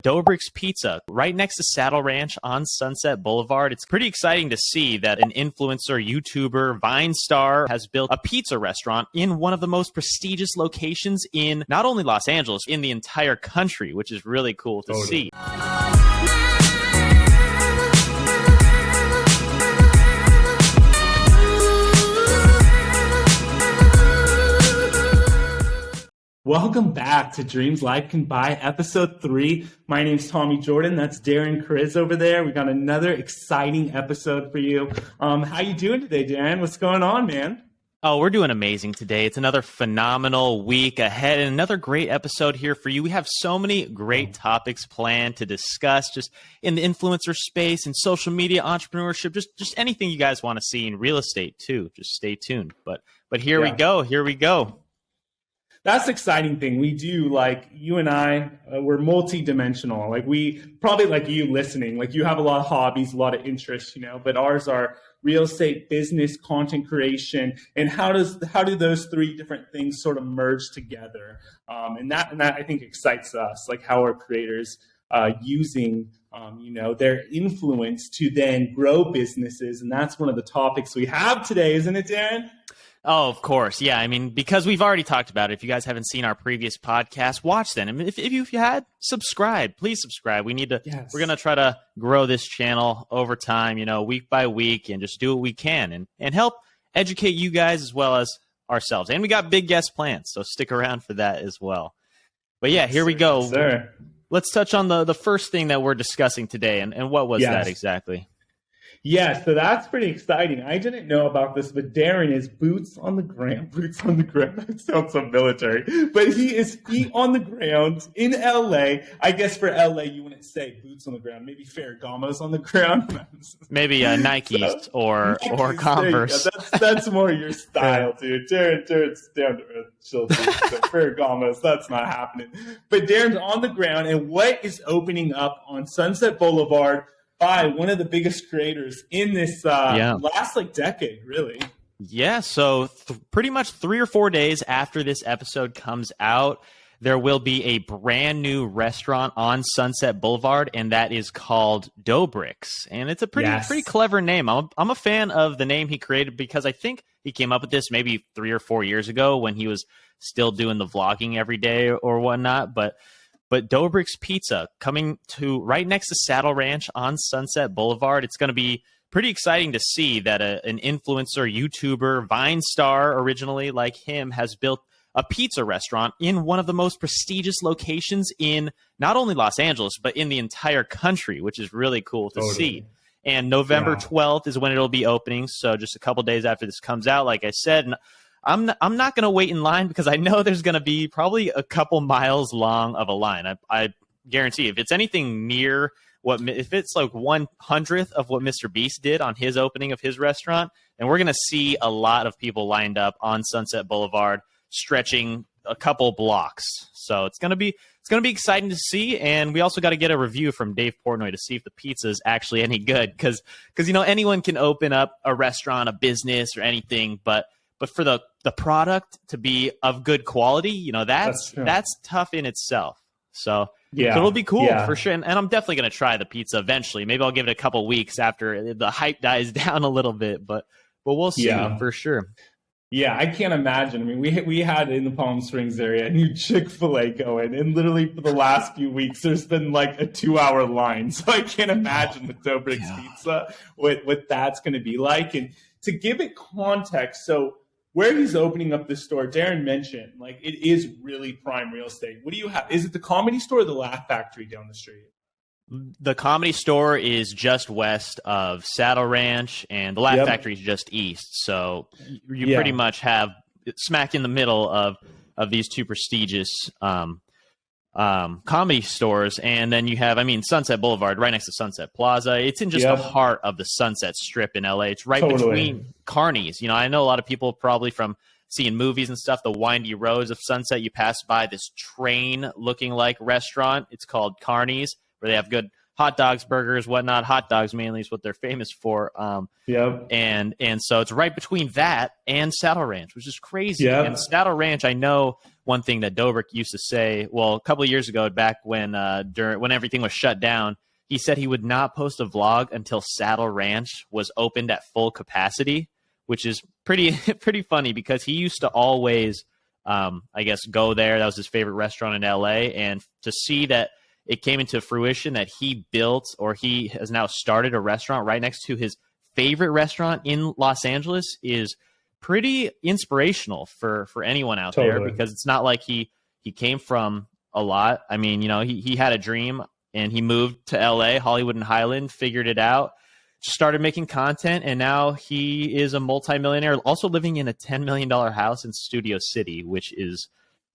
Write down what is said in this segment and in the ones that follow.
Dobrik's Pizza, right next to Saddle Ranch on Sunset Boulevard. It's pretty exciting to see that an influencer, YouTuber, Vine star has built a pizza restaurant in one of the most prestigious locations in not only Los Angeles, in the entire country, which is really cool to see. Welcome back to Dreams Life Can Buy, episode 3. My name's Tommy Jordan. That's Darren Kriz over there. We got another exciting episode for you. How you doing today, Darren? What's going on, man? Oh, we're doing amazing today. It's another phenomenal week ahead and another great episode here for you. We have so many great topics planned to discuss just in the influencer space and social media, entrepreneurship, just anything you guys want to see in real estate too. Just stay tuned. But here we go. That's the exciting thing. We do, like, you and I, we're multi-dimensional. Like, we probably, like you listening, like, you have a lot of hobbies, a lot of interests, but ours are real estate, business, content creation, and how do those three different things sort of merge together? And that I think excites us, like how are creators using their influence to then grow businesses, and that's one of the topics we have today, isn't it, Darren? Oh, of course. Yeah. I mean, because we've already talked about it. If you guys haven't seen our previous podcast, watch them. I mean, if you had, subscribe. Please subscribe. We need to, We're going to try to grow this channel over time, week by week, and just do what we can and help educate you guys as well as ourselves. And we got big guest plans, so stick around for that as well. But yeah, here we go. Yes, sir. Let's touch on the first thing that we're discussing today. And what was that exactly? Yeah, so that's pretty exciting. I didn't know about this, but Darren is boots on the ground. Boots on the ground. That sounds so military. But he is feet on the ground in LA. I guess for LA, you wouldn't say boots on the ground. Maybe Ferragamo's on the ground. Maybe Nikes or Converse. That's more your style, dude. Darren's down to earth, chill. So Ferragamo's, that's not happening. But Darren's on the ground, and what is opening up on Sunset Boulevard by one of the biggest creators in this last decade, really. Yeah, so pretty much 3 or 4 days after this episode comes out, there will be a brand new restaurant on Sunset Boulevard, and that is called Dobrik's. And it's a pretty clever name. I'm a fan of the name he created because I think he came up with this maybe 3 or 4 years ago when he was still doing the vlogging every day or whatnot, But Dobrik's Pizza, coming to right next to Saddle Ranch on Sunset Boulevard. It's going to be pretty exciting to see that an influencer, YouTuber, Vine star originally like him has built a pizza restaurant in one of the most prestigious locations in not only Los Angeles, but in the entire country, which is really cool to see. And November 12th is when it'll be opening. So just a couple days after this comes out, like I said. And I'm not going to wait in line because I know there's going to be probably a couple miles long of a line. I guarantee if it's anything near if it's like 1/100th of what Mr. Beast did on his opening of his restaurant, then we're going to see a lot of people lined up on Sunset Boulevard, stretching a couple blocks. So it's going to be exciting to see. And we also got to get a review from Dave Portnoy to see if the pizza is actually any good because anyone can open up a restaurant, a business, or anything, but for the product to be of good quality, that's tough in itself. So it'll be cool for sure. And I'm definitely going to try the pizza eventually. Maybe I'll give it a couple weeks after the hype dies down a little bit, but we'll see for sure. Yeah, I can't imagine. I mean, we had in the Palm Springs area a new Chick-fil-A going, and literally for the last few weeks, there's been like a 2-hour line. So I can't imagine the Dobrik's Pizza, what that's going to be like. And to give it context, so where he's opening up this store, Darren mentioned, like, it is really prime real estate. What do you have? Is it the Comedy Store or the Laugh Factory down the street? The Comedy Store is just west of Saddle Ranch, and the Laugh Factory is just east. So you pretty much have smack in the middle of these two prestigious comedy stores. And then you have, Sunset Boulevard right next to Sunset Plaza. It's in just the heart of the Sunset Strip in LA. It's right between Carney's. I know a lot of people probably from seeing movies and stuff, the windy roads of Sunset, you pass by this train looking like restaurant. It's called Carney's, where they have good hot dogs, burgers, whatnot. Hot dogs mainly is what they're famous for. Yep. And so it's right between that and Saddle Ranch, which is crazy. Yep. And Saddle Ranch, I know one thing that Dobrik used to say, well, a couple of years ago, back when when everything was shut down, he said he would not post a vlog until Saddle Ranch was opened at full capacity, which is pretty funny because he used to always, I guess, go there. That was his favorite restaurant in LA. And to see that it came into fruition that he built, or he has now started a restaurant right next to his favorite restaurant in Los Angeles, is pretty inspirational for anyone out there, because it's not like he came from a lot. I mean, he had a dream and he moved to LA, Hollywood and Highland, figured it out, started making content, and now he is a multimillionaire, also living in a $10 million house in Studio City, which is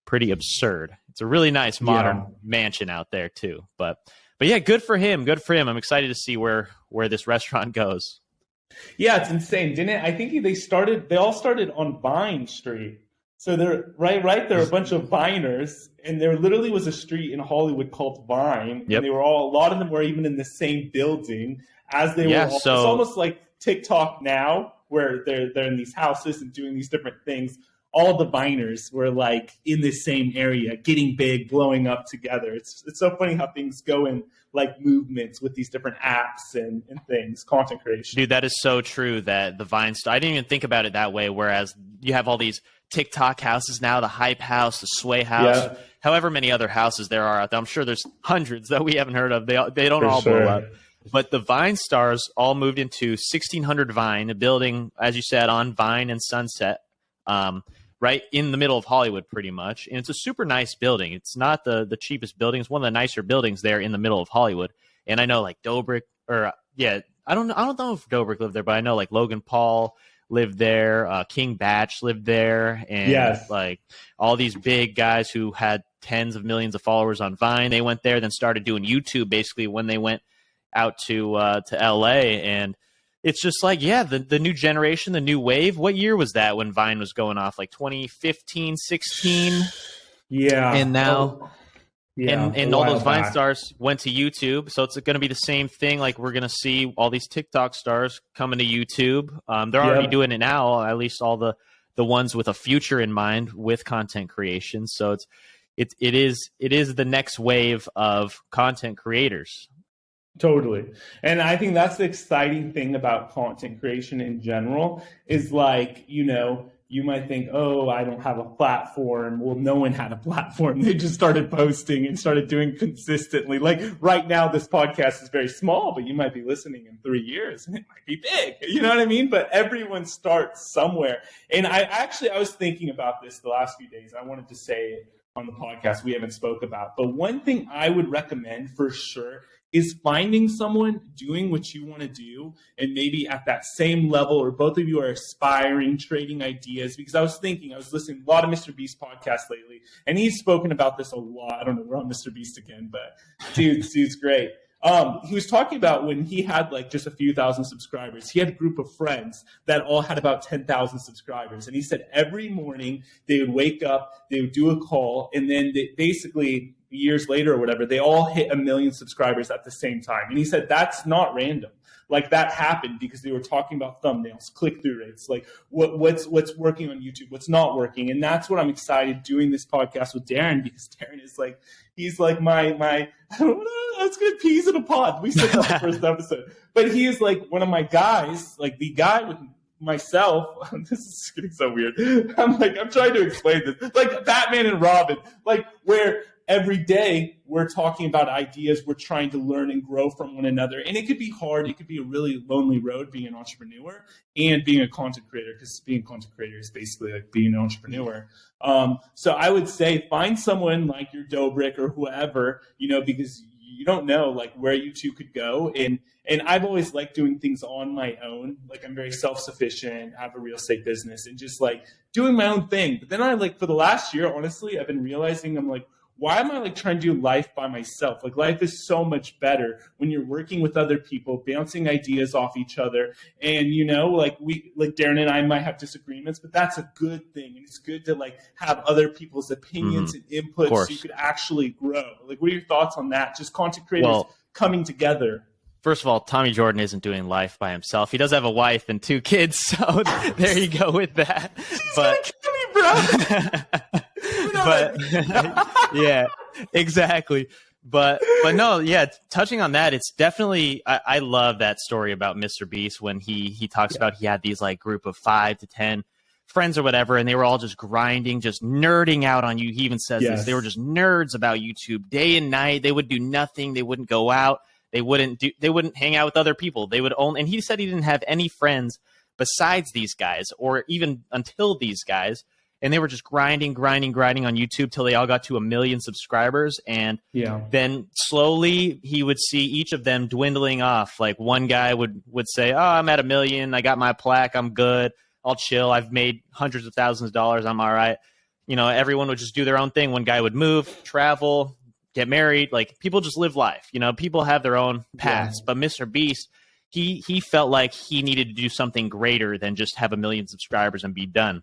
pretty absurd. It's a really nice modern mansion out there too. But yeah, good for him. Good for him. I'm excited to see where this restaurant goes. Yeah, it's insane. I think they all started on Vine Street. So they're right there are a bunch of Viners, and there literally was a street in Hollywood called Vine. Yep. And a lot of them were even in the same building as they were. It's almost like TikTok now, where they're in these houses and doing these different things. All the Viners were like in the same area, getting big, blowing up together. It's so funny how things go in like movements with these different apps and things, content creation. Dude, that is so true that the Vine I didn't even think about it that way. Whereas you have all these TikTok houses now, the Hype House, the Sway House, however many other houses there are out there. I'm sure there's hundreds that we haven't heard of. They don't all blow up. But the Vine stars all moved into 1600 Vine, a building, as you said, on Vine and Sunset. Right in the middle of Hollywood, pretty much. And it's a super nice building. It's not the cheapest building. It's one of the nicer buildings there in the middle of Hollywood. And I know like Dobrik, I don't know if Dobrik lived there, but I know like Logan Paul lived there. King Batch lived there. And like all these big guys who had tens of millions of followers on Vine, they went there, then started doing YouTube basically when they went out to LA. And it's just like, the new generation, the new wave. What year was that when Vine was going off? Like 2015, 16? Yeah. And now, and all those Vine stars went to YouTube. So it's going to be the same thing. Like we're going to see all these TikTok stars coming to YouTube. They're already doing it now, at least all the ones with a future in mind with content creation. So it is the next wave of content creators. Totally. And I think that's the exciting thing about content creation in general is like, you might think, oh, I don't have a platform. Well, no one had a platform. They just started posting and started doing consistently. Like right now, this podcast is very small, but you might be listening in 3 years and it might be big. You know what I mean? But everyone starts somewhere. And I was thinking about this the last few days. I wanted to say it on the podcast we haven't spoke about. But one thing I would recommend for sure is finding someone doing what you want to do and maybe at that same level, or both of you are aspiring, trading ideas. Because I was listening to a lot of Mr. Beast podcasts lately, and he's spoken about this a lot. I don't know, we're on Mr. Beast again, but dude's great. He was talking about when he had like just a few thousand subscribers, he had a group of friends that all had about 10,000 subscribers. And he said every morning they would wake up, they would do a call, and then they basically years later or whatever, they all hit 1 million subscribers at the same time. And he said that's not random. Like that happened because they were talking about thumbnails, click-through rates, like what's working on YouTube, what's not working. And that's what I'm excited doing this podcast with Darren, because Darren is like, he's like my I don't know, that's good peas in a pod. We said that in the first episode. But he is like one of my guys, like the guy with myself. This is getting so weird. I'm trying to explain this. Like Batman and Robin, like where every day we're talking about ideas, we're trying to learn and grow from one another. And it could be hard. It could be a really lonely road being an entrepreneur and being a content creator, because being a content creator is basically like being an entrepreneur. So I would say find someone like your Dobrik or whoever, because you don't know like where you two could go. And I've always liked doing things on my own. Like I'm very self-sufficient, I have a real estate business and just like doing my own thing. But then for the last year, honestly, I've been realizing I'm like, why am I like trying to do life by myself? Like life is so much better when you're working with other people, bouncing ideas off each other. And, you know, like Darren and I might have disagreements, but that's a good thing. And it's good to like have other people's opinions and inputs so you could actually grow. Like, what are your thoughts on that? Just content creators coming together. First of all, Tommy Jordan isn't doing life by himself. He does have a wife and 2 kids, so there you go with that. But yeah, exactly. But no, yeah, touching on that, it's definitely I love that story about Mr. Beast when he talks about he had these like group of 5 to 10 friends or whatever, and they were all just grinding, just nerding out on you. He even says this. They were just nerds about YouTube day and night. They would do nothing. They wouldn't go out. They wouldn't hang out with other people. They would only, and he said he didn't have any friends besides these guys or even until these guys. And they were just grinding on YouTube till they all got to 1 million subscribers. And then slowly he would see each of them dwindling off. Like one guy would say, oh, I'm at 1 million. I got my plaque. I'm good. I'll chill. I've made hundreds of thousands of dollars. I'm all right. You know, everyone would just do their own thing. One guy would move, travel, get married. Like people just live life. You know, people have their own paths. But Mr. Beast, he felt like he needed to do something greater than just have 1 million subscribers and be done.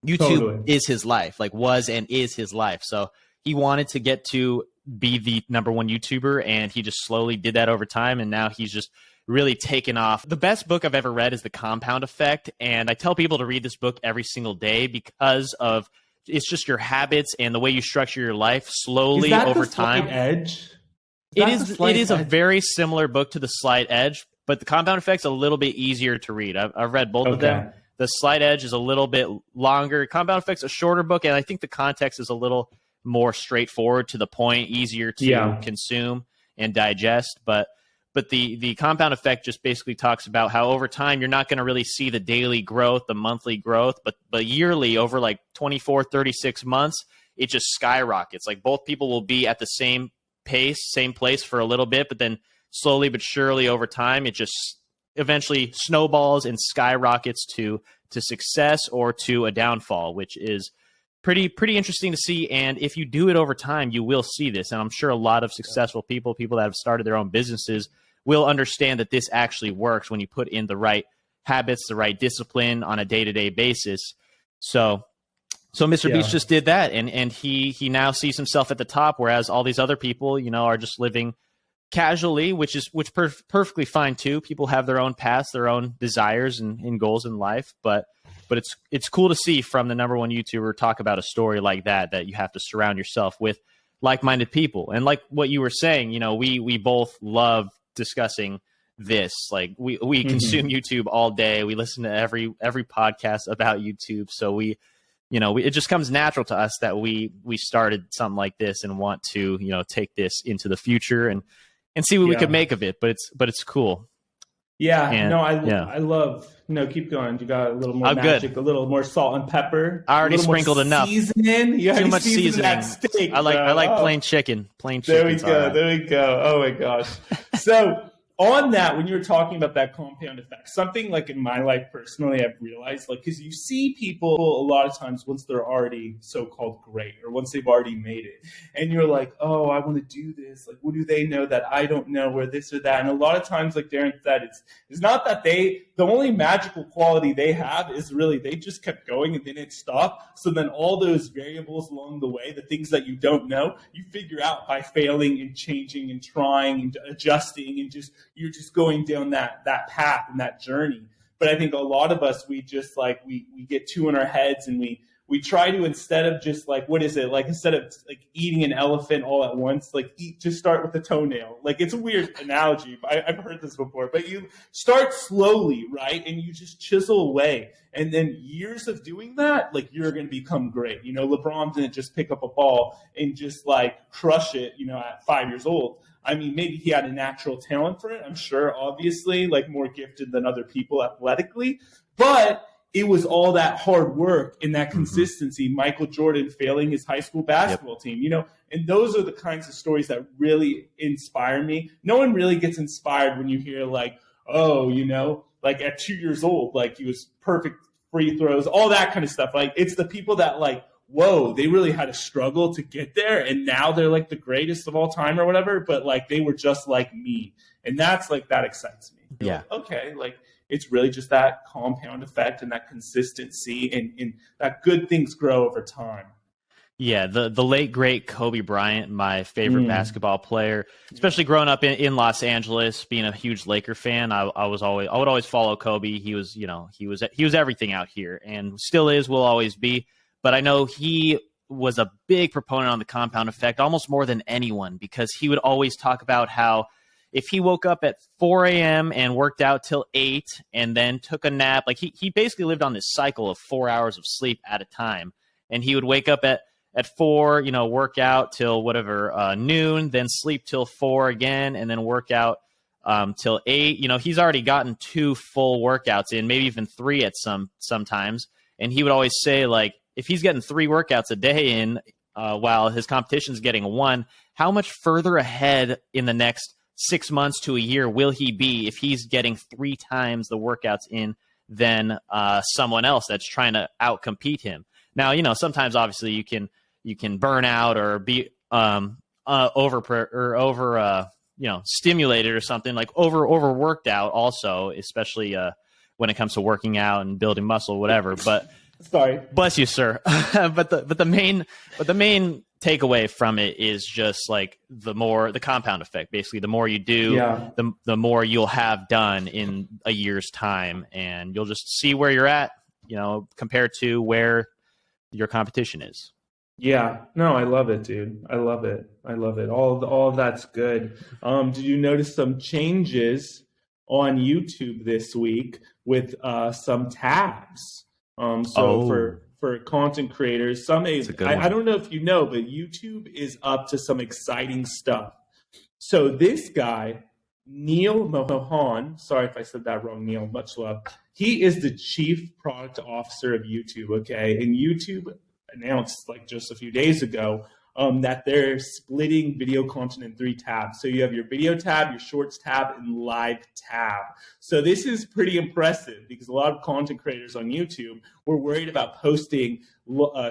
YouTube is his life, like was and is his life. So he wanted to get to be the #1 YouTuber, and he just slowly did that over time. And now he's just really taken off. The best book I've ever read is The Compound Effect. And I tell people to read this book every single day because of it's just your habits and the way you structure your life slowly over time. Edge? It is a very similar book to The Slight Edge, but The Compound Effect's a little bit easier to read. I've read both of them. The Slight Edge is a little bit longer. Compound Effect's a shorter book, and I think the context is a little more straightforward, to the point, easier to consume and digest. But the Compound Effect just basically talks about how over time you're not going to really see the daily growth, the monthly growth, but yearly, over like 24, 36 months, it just skyrockets. Like both people will be at the same pace, same place for a little bit, but then slowly but surely over time, it just eventually snowballs and skyrockets to success or to a downfall, which is pretty interesting to see. And if you do it over time, you will see this. And I'm sure a lot of successful people that have started their own businesses, will understand that this actually works when you put in the right habits, the right discipline on a day-to-day basis. So Mr. Beast just did that, and he now sees himself at the top, whereas all these other people, you know, are just living casually, which perfectly fine too. People have their own paths, their own desires and goals in life, but it's cool to see from the #1 YouTuber talk about a story like that you have to surround yourself with like-minded people. And like what you were saying, you know, we both love discussing this. Like we consume YouTube all day. We listen to every podcast about YouTube. So it just comes natural to us that we started something like this and want to, you know, take this into the future and see what we could make of it. But it's cool. Yeah. I love, keep going. You got a little more magic, a little more salt and pepper. I already sprinkled enough. Seasoning. Too much seasoning. Steak, I like plain chicken. There we go. Oh my gosh. So on that, when you were talking about that compound effect, something like in my life personally, I've realized, like, because you see people a lot of times once they're already so-called great, or once they've already made it, and you're like, oh, I want to do this. Like, what do they know that I don't know, or this or that? And a lot of times, like Darren said, it's not that the only magical quality they have is really they just kept going and they didn't stop. So then all those variables along the way, the things that you don't know, you figure out by failing and changing and trying and adjusting, and you're just going down that path and that journey. But I think a lot of us, we just like we get too in our heads, and we try to, instead of just like, what is it? Like, instead of like eating an elephant all at once, like just start with the toenail. Like, it's a weird analogy, but I've heard this before, but you start slowly, right? And you just chisel away. And then years of doing that, like, you're going to become great. You know, LeBron didn't just pick up a ball and just like crush it, at 5 years old. I mean, maybe he had a natural talent for it. I'm sure, obviously, like more gifted than other people athletically, but it was all that hard work and that consistency. Michael Jordan failing his high school basketball team, and those are the kinds of stories that really inspire me. No one really gets inspired when you hear like, oh, like at 2 years old, like he was perfect free throws, all that kind of stuff. Like, it's the people that like whoa, they really had a struggle to get there, and now they're like the greatest of all time or whatever, but like they were just like me. And that's like, that excites me. You're like, okay, like it's really just that compound effect and that consistency, and that good things grow over time. Yeah, the late great Kobe Bryant, my favorite basketball player, especially growing up in Los Angeles, being a huge Laker fan. I would always follow Kobe. He was everything out here, and still is, will always be. But I know he was a big proponent on the compound effect, almost more than anyone, because he would always talk about how if he woke up at 4 a.m. and worked out till 8 and then took a nap, like he basically lived on this cycle of 4 hours of sleep at a time, and he would wake up at 4, work out till whatever, noon, then sleep till 4 again, and then work out till 8. He's already gotten 2 full workouts in, maybe even 3 at sometimes. And he would always say, like, if he's getting 3 workouts a day in while his competition's getting 1, how much further ahead in the next 6 months to a year will he be if he's getting 3 times the workouts in than someone else that's trying to outcompete him? Now, sometimes obviously you can burn out or be stimulated or something, like overworked out also, especially when it comes to working out and building muscle, whatever. But sorry, bless you, sir. but the main takeaway from it is just like the compound effect. Basically, the more you do, the more you'll have done in a year's time, and you'll just see where you're at, compared to where your competition is. Yeah, no, I love it, dude. I love it. All of that's good. Did you notice some changes on YouTube this week with some tabs? For content creators, I don't know if you know, but YouTube is up to some exciting stuff. So this guy, Neil Mohan, sorry if I said that wrong, Neil, much love. He is the chief product officer of YouTube, okay? And YouTube announced like just a few days ago that they're splitting video content in 3 tabs. So you have your video tab, your shorts tab, and live tab. So this is pretty impressive because a lot of content creators on YouTube were worried about posting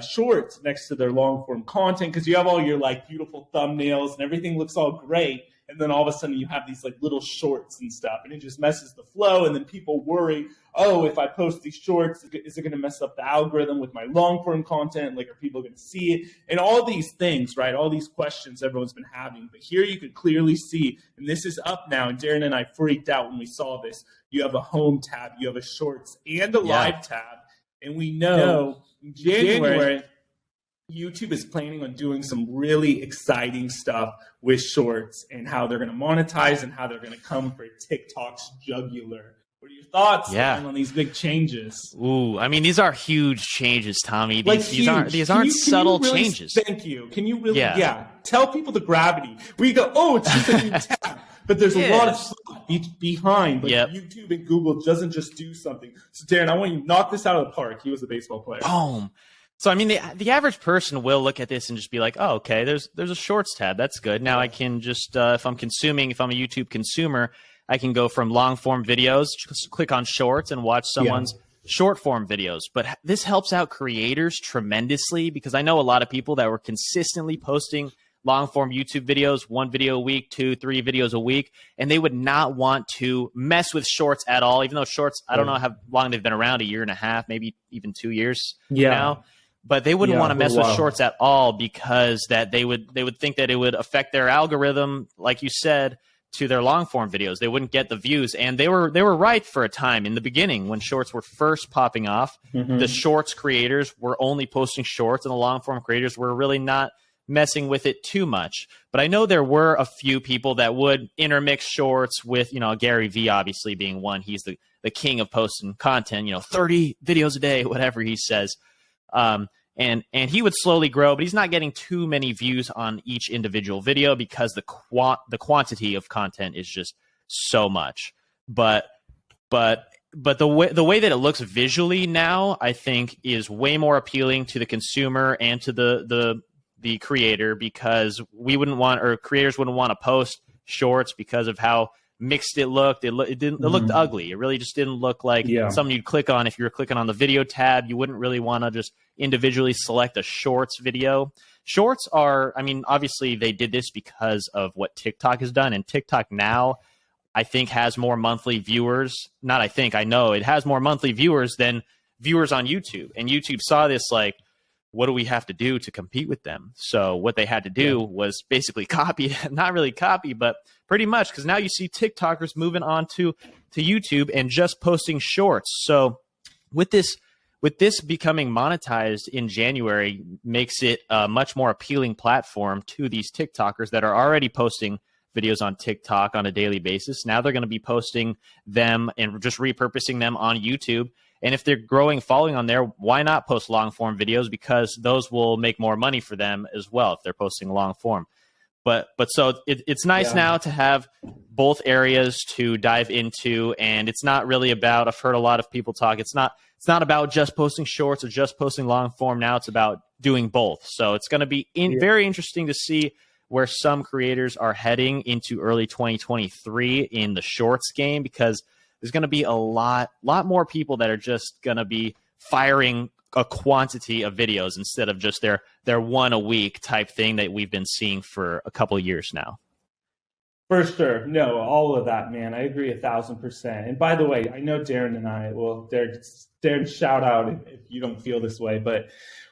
shorts next to their long form content because you have all your like beautiful thumbnails and everything looks all great. And then all of a sudden you have these like little shorts and stuff, and it just messes the flow. And then people worry, oh, if I post these shorts, is it going to mess up the algorithm with my long form content? Like, are people going to see it? And all these things, right? All these questions everyone's been having. But here you could clearly see, and this is up now, and Darren and I freaked out when we saw this. You have a home tab, you have a shorts, and a live tab. And we know in January, YouTube is planning on doing some really exciting stuff with shorts and how they're going to monetize and how they're going to come for TikTok's jugular. What are your thoughts on these big changes? Ooh, I mean, these are huge changes, Tommy. These aren't subtle changes. Thank you. Can you really, tell people the gravity? We go, oh, it's just a new tab. But there's a lot of stuff behind. Like YouTube and Google doesn't just do something. So, Darren, I want you to knock this out of the park. He was a baseball player. Boom. So, I mean, the average person will look at this and just be like, oh, okay, there's a shorts tab. That's good. Now I can just, if I'm a YouTube consumer, I can go from long form videos, just click on shorts and watch someone's short form videos. But this helps out creators tremendously because I know a lot of people that were consistently posting long form YouTube videos, 1 video a week, 2, 3 videos a week, and they would not want to mess with shorts at all, even though shorts, I don't know how long they've been around, 1.5 years, maybe even 2 years now. But they wouldn't want to mess with shorts at all because that they would think that it would affect their algorithm, like you said, to their long form videos. They wouldn't get the views, and they were right for a time in the beginning when shorts were first popping off. The shorts creators were only posting shorts, and the long form creators were really not messing with it too much. But I know there were a few people that would intermix shorts with, Gary V obviously being one. He's the king of posting content, 30 videos a day, whatever he says. And he would slowly grow, but he's not getting too many views on each individual video because the quantity of content is just so much. But the way that it looks visually now, I think, is way more appealing to the consumer and to the creator because creators wouldn't want to post shorts because of how mixed it looked. It looked ugly. It really just didn't look like something you'd click on. If you were clicking on the video tab, you wouldn't really want to just individually select a shorts video. Shorts are, I mean, obviously they did this because of what TikTok has done, and TikTok now, I think, has more monthly viewers. Not I think, I know it has more monthly viewers than viewers on YouTube. And YouTube saw this like, what do we have to do to compete with them? So what they had to do was basically copy, not really copy, but pretty much, because now you see TikTokers moving on to YouTube and just posting shorts. So with this becoming monetized in January makes it a much more appealing platform to these TikTokers that are already posting videos on TikTok on a daily basis. Now they're going to be posting them and just repurposing them on YouTube. And if they're growing following on there, why not post long form videos? Because those will make more money for them as well if they're posting long form. But so it's nice now to have both areas to dive into, and it's not really about, I've heard a lot of people talk, it's not about just posting shorts or just posting long form. Now it's about doing both. So it's going to be very interesting to see where some creators are heading into early 2023 in the shorts game, because there's going to be a lot more people that are just going to be firing a quantity of videos instead of just their one a week type thing that we've been seeing for a couple of years now. For sure. No, all of that, man. I agree 1,000%. And by the way, I know Darren and I, well, Darren, shout out if you don't feel this way, but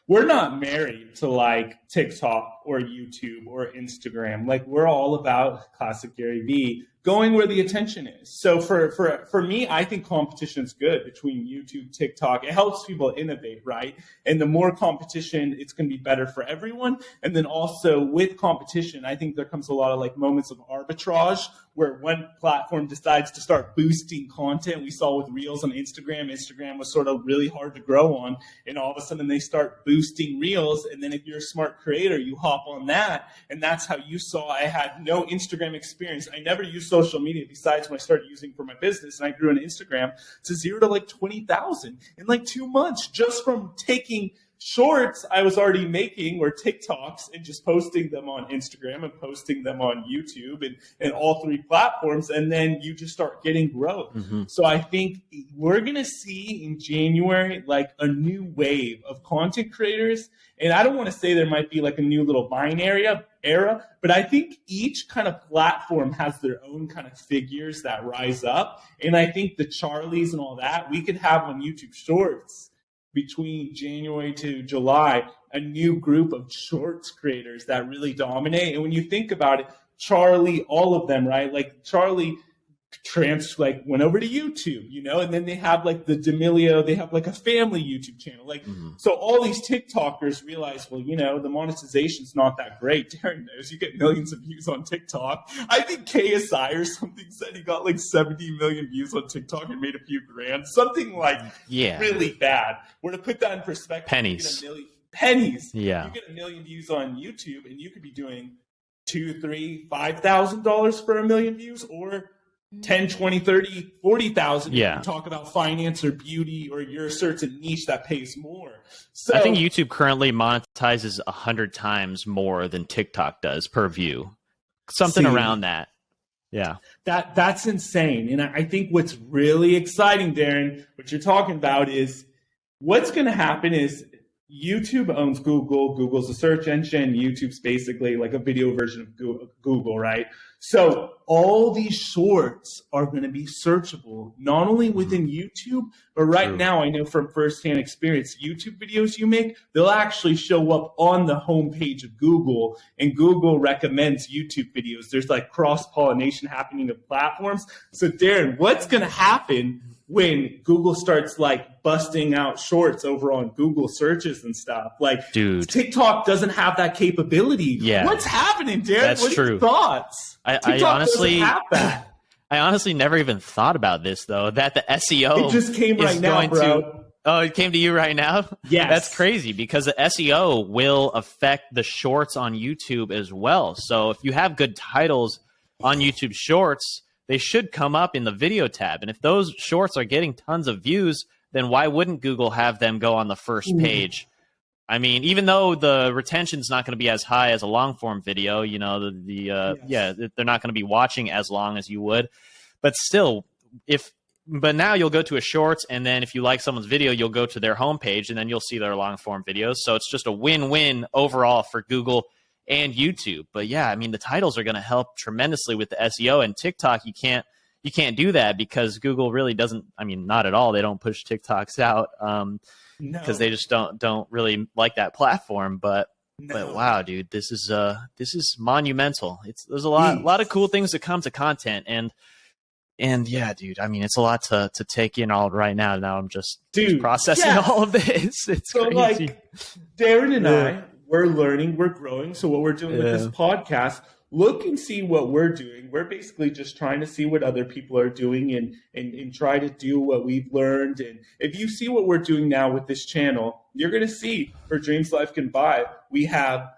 we're not married to like TikTok or YouTube or Instagram. Like, we're all about classic Gary Vee, going where the attention is. So for me, I think competition is good between YouTube, TikTok. It helps people innovate, right? And the more competition, it's going to be better for everyone. And then also with competition, I think there comes a lot of like moments of arbitrage where one platform decides to start boosting content. We saw with Reels on Instagram. Instagram was sort of really hard to grow on. And all of a sudden they start boosting Reels. And then if you're a smart creator, you hop on that. And that's how you saw I had no Instagram experience. I never used social media besides when I started using for my business. And I grew an Instagram to 0 to like 20,000 in like 2 months just from taking shorts I was already making, or TikToks, and just posting them on Instagram and posting them on YouTube and all three platforms. And then you just start getting growth. So I think we're going to see in January like a new wave of content creators. And I don't want to say there might be like a new little binary era, but I think each kind of platform has their own kind of figures that rise up. And I think the Charlies and all that, we could have on YouTube Shorts between January to July, a new group of shorts creators that really dominate. And when you think about it, Charlie, all of them, right? Like Charlie went over to YouTube, you know, and then they have like the D'Amelio, they have like a family YouTube channel. Like, so all these TikTokers realize, well, you know, the monetization's not that great. Darren knows you get millions of views on TikTok. I think KSI or something said he got like 70 million views on TikTok and made a few grand, something like really bad. Where to put that in perspective, pennies. Pennies. Yeah. You get a million views on YouTube and you could be doing $2,000, $3,000, $5,000 for a million views, or 10, 20, 30, 40,000. Yeah. You talk about finance or beauty or your certain niche that pays more. So I think YouTube currently monetizes 100 times more than TikTok does per view. Something around that. Yeah. That's insane. And I think what's really exciting, Darren, what you're talking about is what's going to happen is YouTube owns Google. Google's a search engine. YouTube's basically like a video version of Google, right? So all these shorts are going to be searchable, not only within YouTube, but right now I know from firsthand experience, YouTube videos you make, they'll actually show up on the homepage of Google, and Google recommends YouTube videos. There's like cross-pollination happening of platforms. So Darren, what's going to happen when Google starts like busting out shorts over on Google searches and stuff? Like, dude, TikTok doesn't have that capability. Yeah. What's happening, Darren? That's what are true. Your thoughts? I honestly never even thought about this though, that the SEO it just came right now, bro. Oh, it came to you right now? Yes. That's crazy because the SEO will affect the shorts on YouTube as well. So if you have good titles on YouTube Shorts, they should come up in the video tab. And if those shorts are getting tons of views, then why wouldn't Google have them go on the first page I mean, even though the retention's not going to be as high as a long form video, you know, they're not going to be watching as long as you would, but still, but now you'll go to a shorts, and then if you like someone's video, you'll go to their homepage, and then you'll see their long form videos. So it's just a win-win overall for Google and YouTube. But yeah, I mean, the titles are going to help tremendously with the SEO, and TikTok, you can't do that because Google really doesn't. I mean, not at all. They don't push TikToks out because they just don't really like that platform. But wow, dude, this is monumental. There's a lot of cool things that come to content, and yeah, dude, I mean, it's a lot to take in all right now. Now I'm just processing all of this. It's so crazy. Like Darren and I, we're learning, we're growing. So what we're doing with this podcast, look and see what we're doing. We're basically just trying to see what other people are doing and try to do what we've learned. And if you see what we're doing now with this channel, you're going to see for Dreams Life Can Buy, we have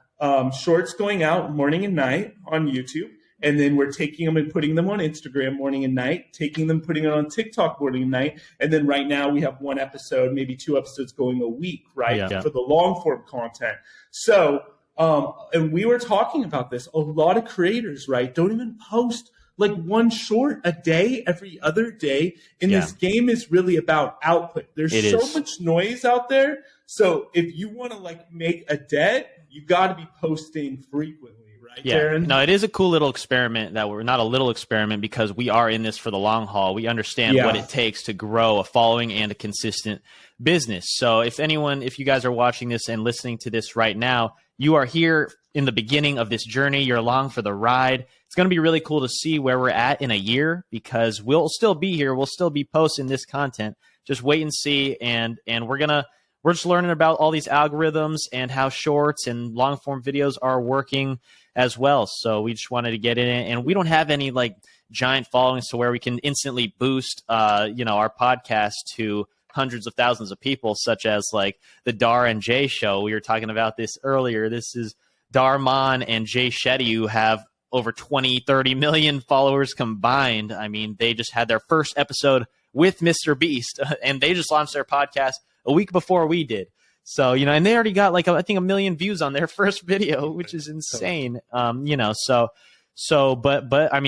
shorts going out morning and night on YouTube. And then we're taking them and putting them on Instagram morning and night, taking them, putting it on TikTok morning and night. And then right now we have one episode, maybe 2 episodes going a week, right? For the long form content. So, and we were talking about this, a lot of creators, right, don't even post like one short a day, every other day. And this game is really about output. There's much noise out there. So if you want to like make a dent, you got to be posting frequently. Right, Darren? No, it is a cool little experiment that we're not a little experiment because we are in this for the long haul. We understand what it takes to grow a following and a consistent business. So if you guys are watching this and listening to this right now, you are here in the beginning of this journey. You're along for the ride. It's going to be really cool to see where we're at in a year because we'll still be here. We'll still be posting this content. Just wait and see. And we're just learning about all these algorithms and how shorts and long form videos are working as well. So we just wanted to get in it, and we don't have any like giant followings to where we can instantly boost, our podcast to hundreds of thousands of people, such as like the Darren and Jay show. We were talking about this earlier. This is Darman and Jay Shetty, who have over 20-30 million followers combined. I mean, they just had their first episode with Mr. Beast, and they just launched their podcast a week before we did. So, and they already got like, I think 1 million views on their first video, which is insane. But I mean,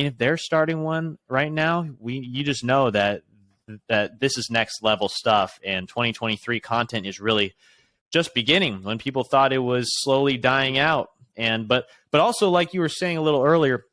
if they're starting one right now, you just know that this is next level stuff, and 2023 content is really just beginning when people thought it was slowly dying out. But also, like you were saying a little earlier,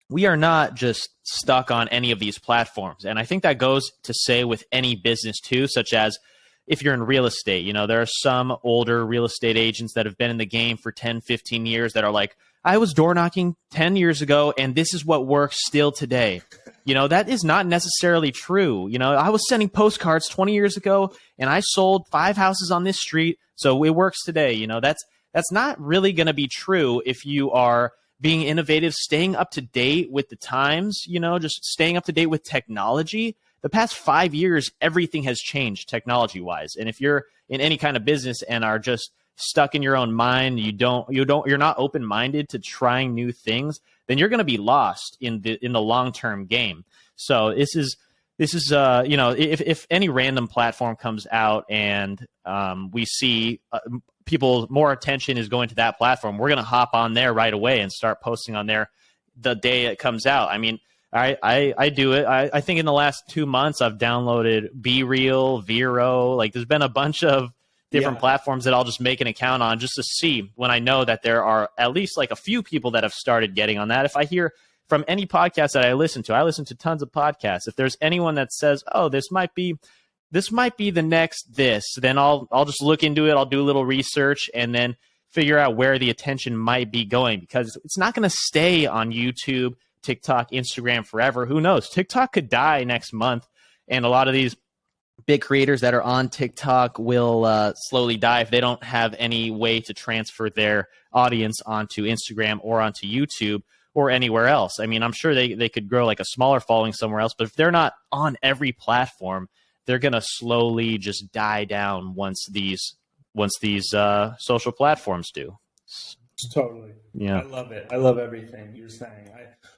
we are not just stuck on any of these platforms. And I think that goes to say with any business too, such as if you're in real estate, there are some older real estate agents that have been in the game for 10, 15 years that are like, I was door knocking 10 years ago, and this is what works still today. That is not necessarily true. I was sending postcards 20 years ago, and I sold 5 houses on this street, so it works today. That's not really going to be true if you are being innovative, staying up to date with the times, just staying up to date with technology. The past 5 years, everything has changed technology-wise. And if you're in any kind of business and are just stuck in your own mind, you're not open-minded to trying new things, then you're going to be lost in the long-term game. So this is if any random platform comes out and we see people, more attention is going to that platform, we're going to hop on there right away and start posting on there the day it comes out. I mean, I do it. I think in the last 2 months, I've downloaded Be Real, Vero. Like there's been a bunch of different platforms that I'll just make an account on just to see when I know that there are at least like a few people that have started getting on that. If I hear from any podcast that I listen to tons of podcasts. If there's anyone that says, oh, this might be the next this, then I'll just look into it. I'll do a little research and then figure out where the attention might be going, because it's not going to stay on YouTube, TikTok, Instagram forever. Who knows? TikTok could die next month, and a lot of these big creators that are on TikTok will slowly die if they don't have any way to transfer their audience onto Instagram or onto YouTube or anywhere else. I mean, I'm sure they could grow like a smaller following somewhere else, but if they're not on every platform, they're going to slowly just die down once these social platforms do. Totally. Yeah. I love it. I love everything you're saying.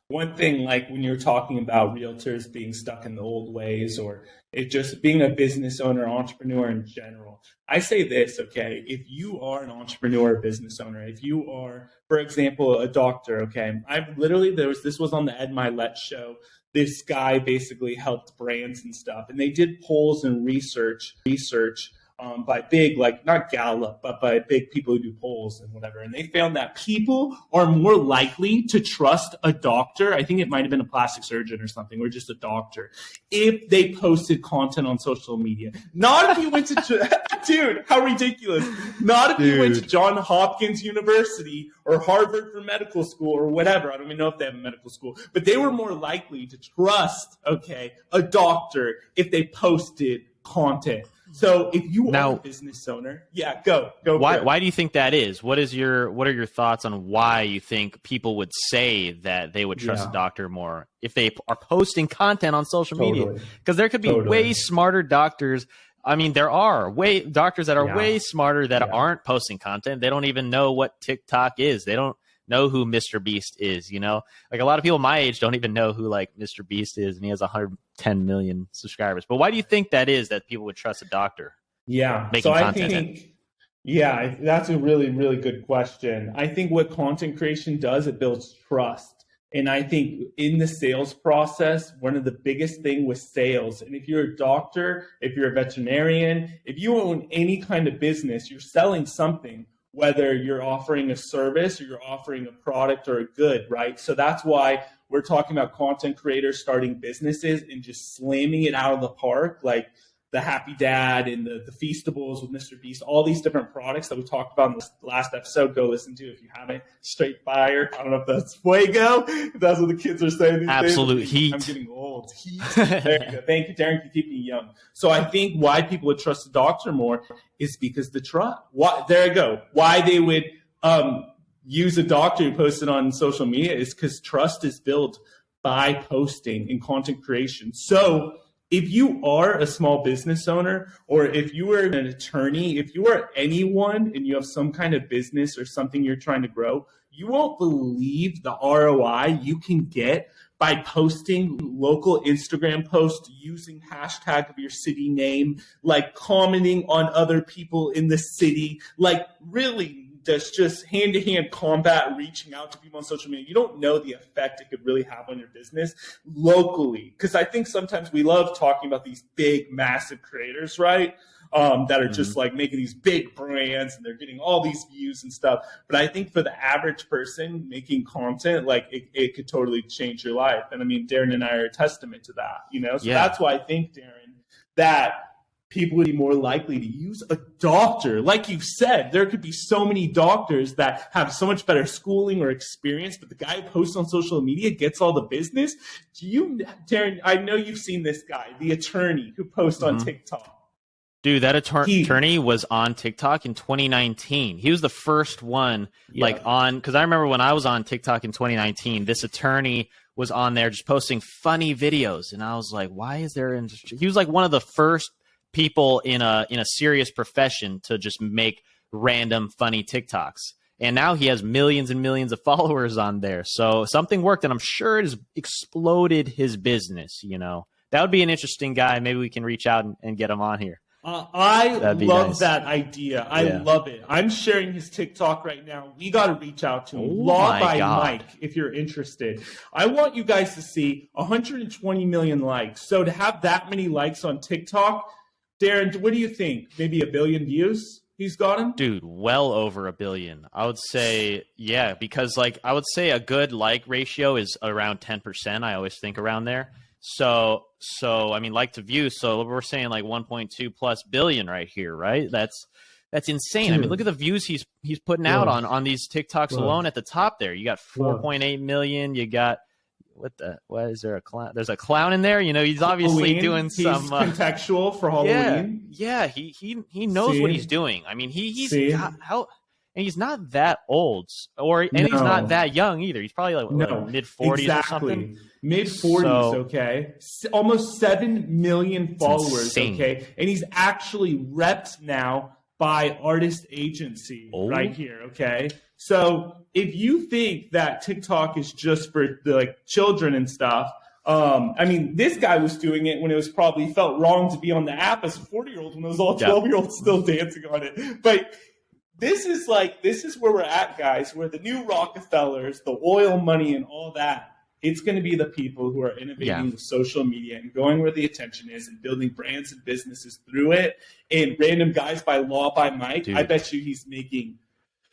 One thing, like when you're talking about realtors being stuck in the old ways, or it just being a business owner, entrepreneur in general, I say this, okay? If you are an entrepreneur, business owner, if you are, for example, a doctor, okay? This was on the Ed Milet show. This guy basically helped brands and stuff, and they did polls and research by big, like not Gallup, but by big people who do polls and whatever. And they found that people are more likely to trust a doctor. I think it might have been a plastic surgeon or something, or just a doctor, if they posted content on social media. Not if you went to, dude, how ridiculous. Not if you went to Johns Hopkins University or Harvard for medical school or whatever. I don't even know if they have a medical school, but they were more likely to trust, okay, a doctor if they posted content. So if you are a business owner, go. Why do you think that is? What are your thoughts on why you think people would say that they would trust a doctor more if they are posting content on social media? Because there could be way smarter doctors. I mean, there are doctors that are way smarter that aren't posting content. They don't even know what TikTok is. They don't know who Mr. Beast is, you know? Like a lot of people my age don't even know who like Mr. Beast is, and he has 110 million subscribers. But why do you think that is, that people would trust a doctor? Yeah. Making so content? I think, that's a really, really good question. I think what content creation does, it builds trust. And I think in the sales process, one of the biggest thing with sales, and if you're a doctor, if you're a veterinarian, if you own any kind of business, you're selling something, whether you're offering a service or you're offering a product or a good, right? So that's why we're talking about content creators starting businesses and just slamming it out of the park, like the Happy Dad and the Feastables with Mr. Beast, all these different products that we talked about in the last episode. Go listen to if you haven't. Straight fire. I don't know if that's fuego. If that's what the kids are saying these Absolute days. heat. I'm getting old. Heat. There you go. Thank you, Darren, for keeping me young. So I think why people would trust a doctor more is because the trust. There you go. Why they would use a doctor who posted on social media is because trust is built by posting and content creation. So if you are a small business owner, or if you are an attorney, if you are anyone and you have some kind of business or something you're trying to grow, you won't believe the ROI you can get by posting local Instagram posts, using hashtag of your city name, like commenting on other people in the city, like really that's just hand-to-hand combat, reaching out to people on social media. You don't know the effect it could really have on your business locally. Because I think sometimes we love talking about these big, massive creators, right? That are just like making these big brands and they're getting all these views and stuff. But I think for the average person making content, like it could totally change your life. And I mean, Darren and I are a testament to that, you know? So that's why I think, Darren, that people would be more likely to use a doctor. Like you said, there could be so many doctors that have so much better schooling or experience, but the guy who posts on social media gets all the business. Darren, I know you've seen this guy, the attorney who posts on TikTok. Dude, that attorney was on TikTok in 2019. He was the first one because I remember when I was on TikTok in 2019, this attorney was on there just posting funny videos. And I was like, why is there industry? He was like one of the first people in a serious profession to just make random funny TikToks. And now he has millions and millions of followers on there. So something worked, and I'm sure it has exploded his business, you know. That would be an interesting guy. Maybe we can reach out and get him on here. I love that idea. I love it. I'm sharing his TikTok right now. We got to reach out to him. Law by Mike, if you're interested. I want you guys to see 120 million likes. So to have that many likes on TikTok, Darren, what do you think? Maybe 1 billion views he's gotten? Dude, well over 1 billion. I would say, because like I would say a good like ratio is around 10%. I always think around there. So I mean, like to view. So we're saying like 1.2 plus billion right here, right? That's insane. Dude. I mean, look at the views he's putting out on these TikToks alone at the top there. You got 4.8 million. You got what is there a clown? There's a clown in there. You know, he's obviously doing some contextual for Halloween. Yeah. He knows what he's doing. I mean, he's got how. And he's not that old, he's not that young either. He's probably like mid-40s or something. Mid-40s, okay. Almost 7 million followers, okay. And he's actually repped now by Artist Agency right here, okay. So if you think that TikTok is just for the, like children and stuff, I mean, this guy was doing it when it was probably felt wrong to be on the app as a 40-year-old when it was all 12-year-olds still dancing on it. But this is where we're at, guys, where the new Rockefellers, the oil money and all that, it's going to be the people who are innovating with social media and going where the attention is and building brands and businesses through it. And random guys by Law by Mike, I bet you he's making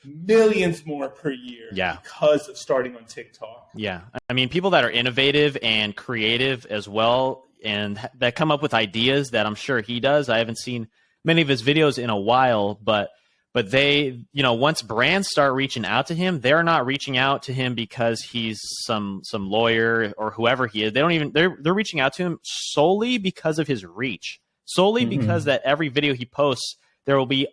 millions more per year because of starting on TikTok. Yeah. I mean, people that are innovative and creative as well and that come up with ideas that I'm sure he does. I haven't seen many of his videos in a while, but they, you know, once brands start reaching out to him, they're not reaching out to him because he's some lawyer or whoever he is. They don't even, they're reaching out to him solely because of his reach, solely because that every video he posts, there will be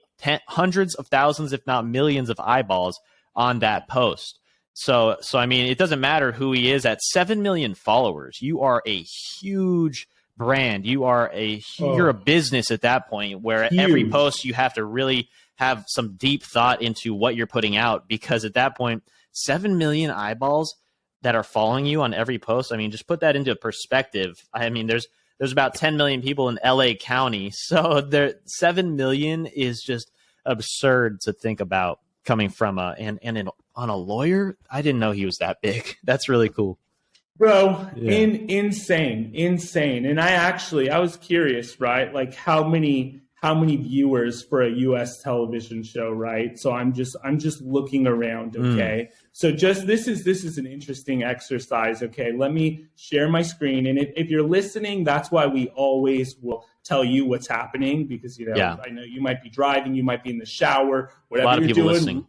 hundreds of thousands, if not millions of eyeballs on that post. So I mean, it doesn't matter who he is. At 7 million followers, you are a huge brand. You are you're a business at that point where at every post you have to really have some deep thought into what you're putting out, because at that point, 7 million eyeballs that are following you on every post. I mean, just put that into perspective. I mean, there's about 10 million people in LA County. So 7 million is just absurd to think about coming from on a lawyer. I didn't know he was that big. That's really cool. Bro, insane. And I was curious, right? Like how many viewers for a US television show, right? So I'm just looking around, okay? So this is an interesting exercise, okay? Let me share my screen. And if you're listening, that's why we always will tell you what's happening, because I know you might be driving, you might be in the shower, whatever a lot of you're people doing. Listening.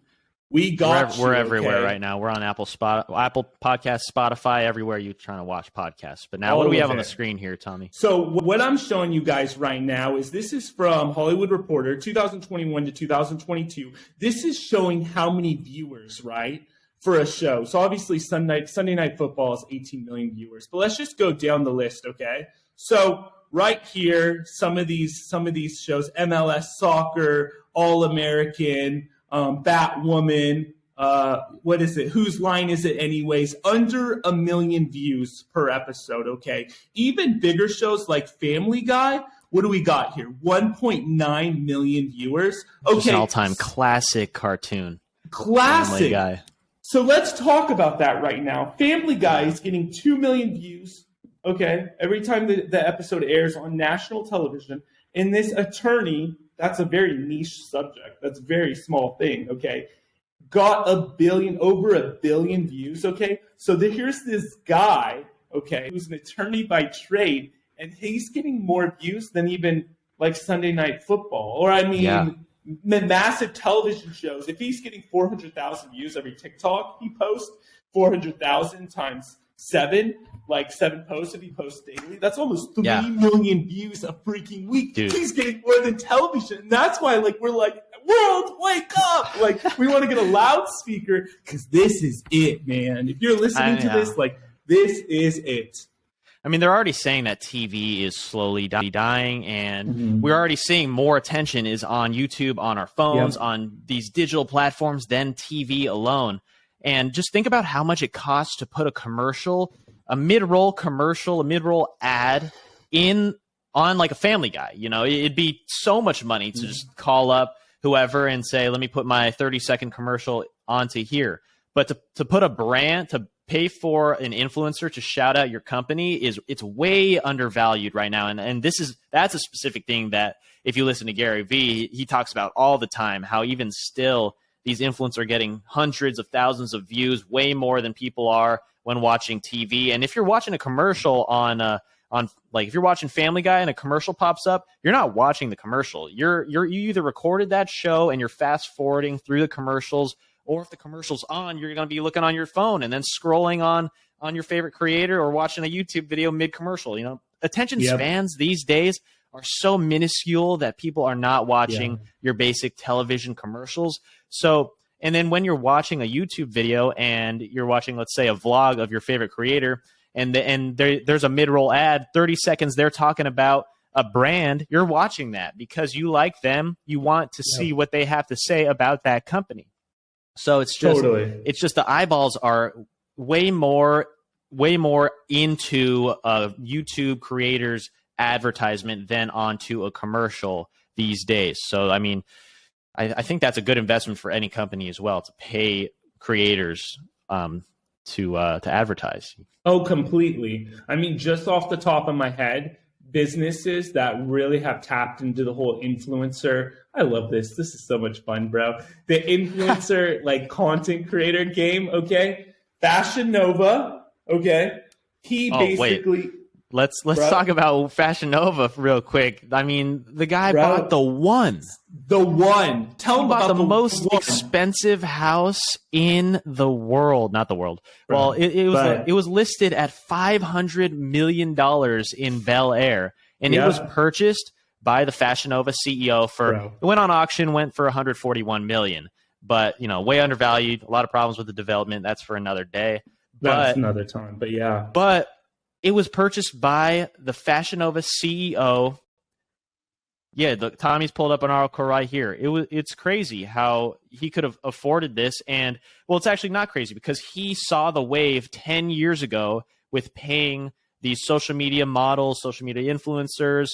We're everywhere right now. We're on Apple Podcasts, Spotify, everywhere you're trying to watch podcasts. But now, what do we have on the screen here, Tommy? So what I'm showing you guys right now this is from Hollywood Reporter, 2021 to 2022. This is showing how many viewers, right, for a show. So obviously Sunday Night Football is 18 million viewers. But let's just go down the list, okay? So right here, some of these shows: MLS Soccer, All American, Batwoman, what is it? Whose Line Is It Anyways? Under 1 million views per episode, okay? Even bigger shows like Family Guy, what do we got here? 1.9 million viewers. Okay. Just an all-time classic cartoon. Classic. Family Guy. So let's talk about that right now. Family Guy is getting 2 million views, okay, every time the episode airs on national television. And this attorney, that's a very niche subject. That's a very small thing, okay? Got over 1 billion views, okay? So here's this guy, okay, who's an attorney by trade, and he's getting more views than even like Sunday Night Football. Or I mean, massive television shows. If he's getting 400,000 views every TikTok he posts, 400,000 times 7, like 7 posts if he posts daily, that's almost 3 million views a freaking week. Dude. He's getting more than television. And that's why we're like, world, wake up. Like, we want to get a loudspeaker because this is it, man. If you're listening to this, this is it. I mean, they're already saying that TV is slowly dying, and we're already seeing more attention is on YouTube, on our phones, on these digital platforms than TV alone. And just think about how much it costs to put a commercial, a mid-roll commercial, a mid-roll ad on like a Family Guy. You know, it'd be so much money to just call up whoever and say, let me put my 30-second commercial onto here. But to put a brand, to pay for an influencer to shout out your company it's way undervalued right now. And that's a specific thing that if you listen to Gary Vee, he talks about all the time, how even still these influencers are getting hundreds of thousands of views, way more than people are when watching TV. And if you're watching a commercial on like if you're watching Family Guy and a commercial pops up, you're not watching the commercial. You either recorded that show and you're fast forwarding through the commercials, or if the commercial's on, you're going to be looking on your phone and then scrolling on your favorite creator or watching a YouTube video mid-commercial. You know, attention spans these days are so minuscule that people are not watching your basic television commercials. So, and then when you're watching a YouTube video and you're watching, let's say, a vlog of your favorite creator, and there's a mid-roll ad, 30 seconds, they're talking about a brand, you're watching that because you like them. You want to see what they have to say about that company. So it's just Totally. it's just the eyeballs are way more into a YouTube creator's advertisement than onto a commercial these days. So I mean, I think that's a good investment for any company as well, to pay creators to advertise. Oh, completely. I mean, just off the top of my head, businesses that really have tapped into the whole influencer. I love this. This is so much fun, bro. The influencer like content creator game. Okay. Fashion Nova. Okay. He basically. Let's talk about Fashion Nova real quick. I mean, the guy bought the one. The one. Tell him about the most expensive house in the world. Not the world. Well, it was listed at $500 million in Bel Air, and it was purchased by the Fashion Nova CEO for. It went on auction, went for $141 million, but way undervalued. A lot of problems with the development. That's for another day. That's another time. But yeah. But it was purchased by the Fashion Nova CEO. Yeah, Tommy's pulled up an article right here. It's crazy how he could have afforded this. And, well, it's actually not crazy because he saw the wave 10 years ago with paying these social media models, social media influencers,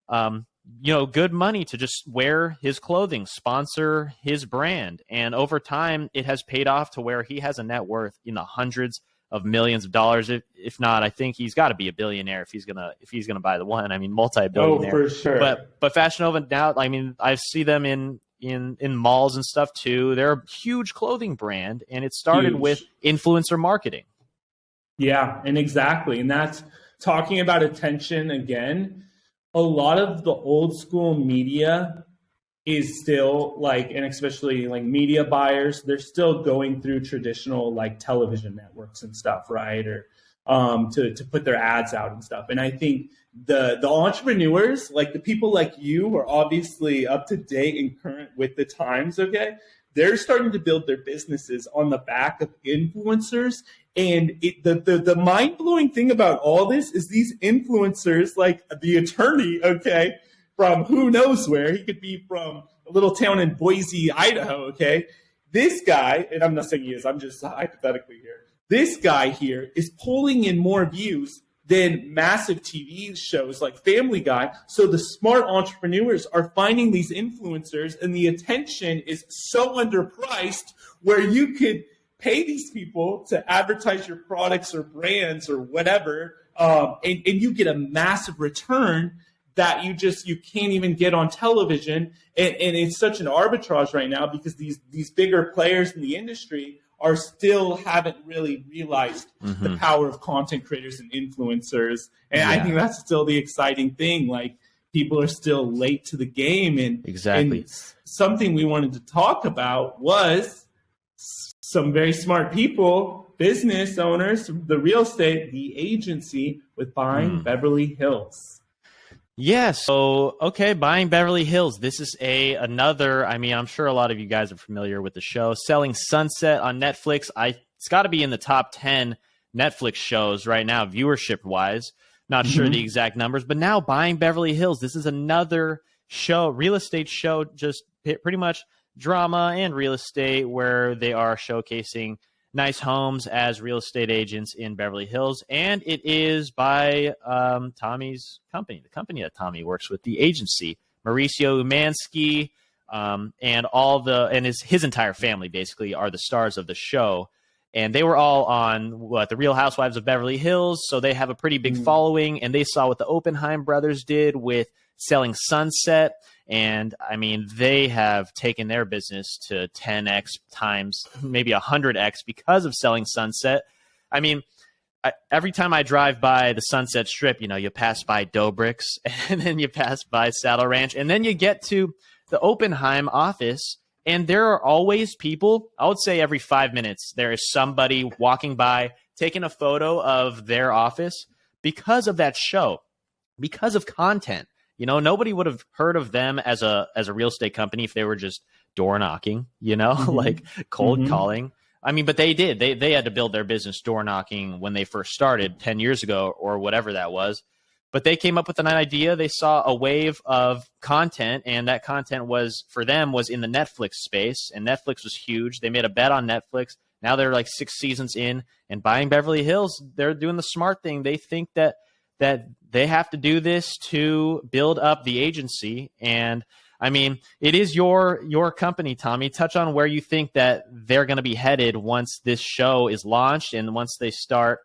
good money to just wear his clothing, sponsor his brand. And over time, it has paid off to where he has a net worth in the hundreds of millions of dollars. If not, I think he's got to be a billionaire if he's gonna buy the one. I mean, multi-billionaire. Oh, for sure. But Fashion Nova now, I mean, I see them in malls and stuff too. They're a huge clothing brand, and it started with influencer marketing. Yeah, and exactly. And that's talking about attention again. A lot of the old school media is still and especially media buyers, they're still going through traditional television networks and stuff, right? Or to put their ads out and stuff. And I think the entrepreneurs, the people like you who are obviously up to date and current with the times, okay? They're starting to build their businesses on the back of influencers. And the mind-blowing thing about all this is these influencers, like the attorney, okay, from who knows where. He could be from a little town in Boise, Idaho, okay? This guy, and I'm not saying he is, I'm just hypothetically here. This guy here is pulling in more views than massive TV shows like Family Guy. So the smart entrepreneurs are finding these influencers, and the attention is so underpriced where you could pay these people to advertise your products or brands or whatever, and you get a massive return that you can't even get on television. And it's such an arbitrage right now because these bigger players in the industry are still haven't really realized the power of content creators and influencers. And I think that's still the exciting thing. People are still late to the game. And something we wanted to talk about was some very smart people, business owners, the real estate, the agency with buying Beverly Hills. Yeah, so, okay, Buying Beverly Hills. This is another, I mean, I'm sure a lot of you guys are familiar with the show. Selling Sunset on Netflix. It's got to be in the top 10 Netflix shows right now, viewership-wise. Not sure the exact numbers, but now Buying Beverly Hills. This is another show, real estate show, just pretty much drama and real estate, where they are showcasing nice homes as real estate agents in Beverly Hills. And it is by Tommy's company, the company that Tommy works with, the agency, Mauricio Umansky, and his entire family basically are the stars of the show. And they were all on the Real Housewives of Beverly Hills. So they have a pretty big following, and they saw what the Oppenheim brothers did with Selling Sunset. And I mean, they have taken their business to 10x times, maybe 100x because of Selling Sunset. I mean, every time I drive by the Sunset Strip, you pass by Dobrik's, and then you pass by Saddle Ranch, and then you get to the Oppenheim office, and there are always people. I would say every 5 minutes, there is somebody walking by, taking a photo of their office because of that show, because of content. Nobody would have heard of them as a real estate company if they were just door knocking, like cold calling. I mean, but they did. They had to build their business door knocking when they first started 10 years ago or whatever that was. But they came up with an idea. They saw a wave of content, and that content was, for them, was in the Netflix space, and Netflix was huge. They made a bet on Netflix. Now they're like 6 seasons in and buying Beverly Hills. They're doing the smart thing. They think that they have to do this to build up the agency. And I mean, it is your company, Tommy. Touch on where you think that they're going to be headed once this show is launched and once they start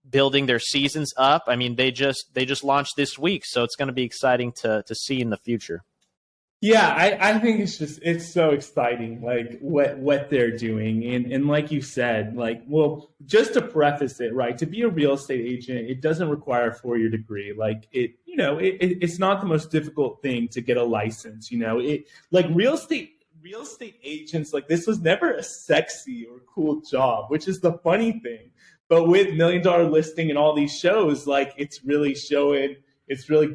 building their seasons up. I mean, they just launched this week, so it's going to be exciting to see in the future. Yeah, I think it's so exciting, like what they're doing. And like you said, like, well, just to preface it, right, to be a real estate agent, it doesn't require a 4-year degree. Like it's not the most difficult thing to get a license, like real estate agents, like this was never a sexy or cool job, which is the funny thing. But with $1 Million Listing and all these shows, like it's really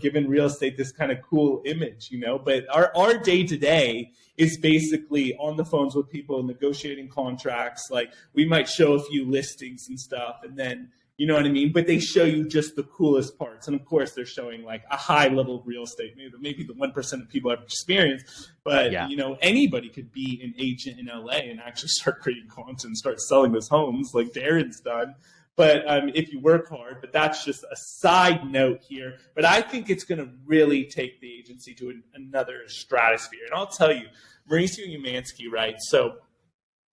giving real estate this kind of cool image, But our day to day is basically on the phones with people negotiating contracts. Like we might show a few listings and stuff, and then, you know what I mean? But they show you just the coolest parts. And of course, they're showing like a high level of real estate, maybe the 1% of people have experienced. But, yeah. Anybody could be an agent in LA and actually start creating content and start selling those homes like Darren's done. But if you work hard, but that's just a side note here. But I think it's going to really take the agency to another stratosphere. And I'll tell you, Mauricio Umansky, right? So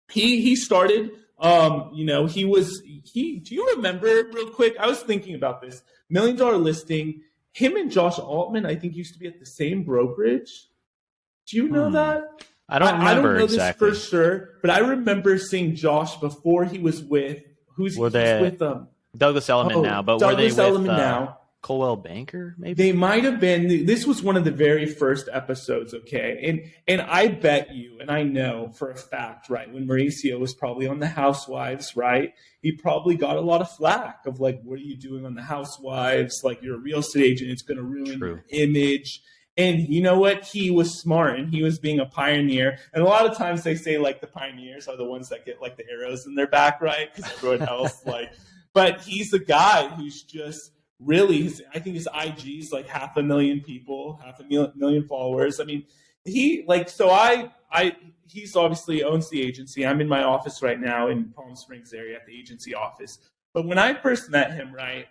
he started, do you remember real quick? I was thinking about this. $1 Million Listing, him and Josh Altman, I think used to be at the same brokerage. Do you know that? I don't remember know exactly. this for sure, but I remember seeing Josh before he was with, with them? Douglas Elliman now, but Douglas were they Elliman with now. Coldwell Banker, maybe? They might have been. This was one of the very first episodes, okay? And I bet you, and I know for a fact, right, when Mauricio was probably on The Housewives, right, he probably got a lot of flack of like, what are you doing on The Housewives? Like, you're a real estate agent. It's going to ruin your image. And you know what? He was smart, and he was being a pioneer. And a lot of times they say, like, the pioneers are the ones that get, like, the arrows in their back, right? Because everyone else, like... But he's a guy who's just really... I think his IG is, like, 500,000 people, 500,000 followers. I mean, he's obviously owns the agency. I'm in my office right now in Palm Springs area at the agency office. But when I first met him, right...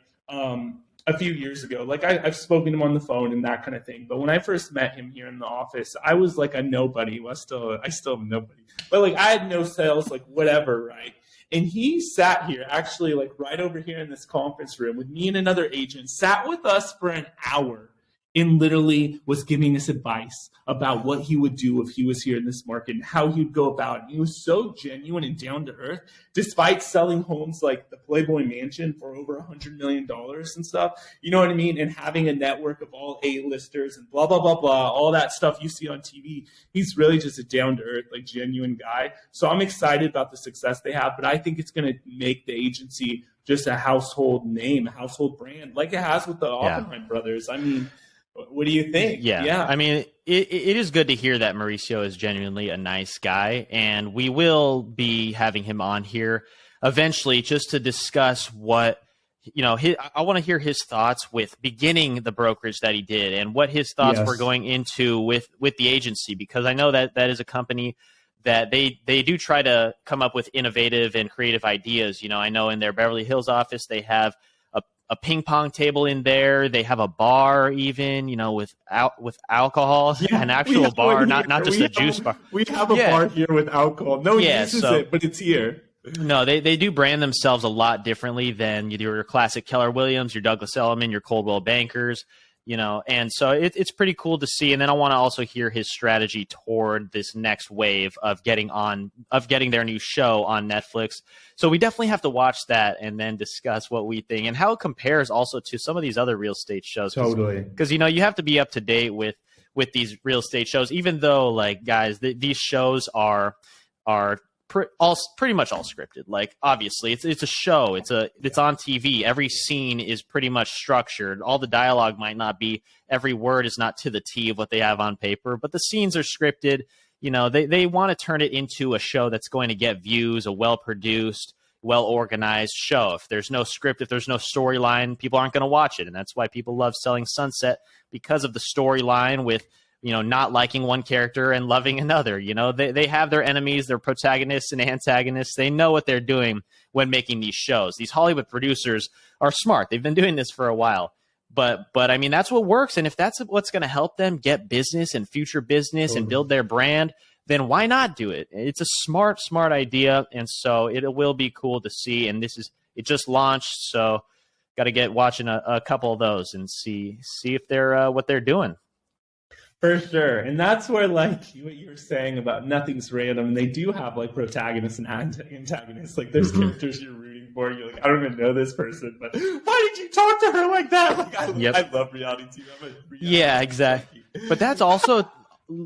a few years ago, like I've spoken to him on the phone and that kind of thing. But when I first met him here in the office, I was like a nobody. Well, I still am nobody. But like I had no sales, like whatever, right? And he sat here, actually, like right over here in this conference room with me and another agent, sat with us for an hour and literally was giving us advice about what he would do if he was here in this market and how he would go about it. And he was so genuine and down to earth, despite selling homes like the Playboy Mansion for over $100 million and stuff. You know what I mean? And having a network of all A-listers and blah, blah, blah, blah, all that stuff you see on TV. He's really just a down to earth, like genuine guy. So I'm excited about the success they have, but I think it's going to make the agency just a household name, a household brand, like it has with the Oppenheim brothers. I mean, what do you think? Yeah. I mean, it is good to hear that Mauricio is genuinely a nice guy, and we will be having him on here eventually just to discuss what, I want to hear his thoughts with beginning the brokerage that he did and what his thoughts were going into with the agency, because I know that is a company that they do try to come up with innovative and creative ideas. I know in their Beverly Hills office, they have a ping pong table in there. They have a bar even, with alcohol, an actual bar, not just a juice bar. We have a bar here with alcohol. No one uses it, but it's here. No, they do brand themselves a lot differently than your classic Keller Williams, your Douglas Elliman, your Coldwell Bankers, and so it's pretty cool to see. And then I want to also hear his strategy toward this next wave of getting their new show on Netflix. So we definitely have to watch that and then discuss what we think and how it compares also to some of these other real estate shows. Totally. Because, you have to be up to date with these real estate shows, even though, like, guys, these shows are pretty much all scripted. Like, obviously it's a show, it's on TV. Every scene is pretty much structured. All the dialogue might not be, every word is not to the T of what they have on paper, but the scenes are scripted. They want to turn it into a show that's going to get views, a well produced, well-organized show. If there's no script, if there's no storyline, people aren't going to watch it. And that's why people love selling Sunset, because of the storyline with, not liking one character and loving another. They have their enemies, their protagonists and antagonists. They know what they're doing when making these shows. These Hollywood producers are smart. They've been doing this for a while. But I mean, that's what works. And if that's what's going to help them get business and future business and build their brand, then why not do it? It's a smart idea. And so it will be cool to see. And it just launched. So got to get watching a couple of those and see if they're what they're doing. For sure. And that's where, like, what you were saying about nothing's random. They do have, like, protagonists and antagonists. Like, there's characters you're rooting for. You're like, I don't even know this person, but why did you talk to her like that? Like, I love reality TV. Yeah, exactly. But that's also,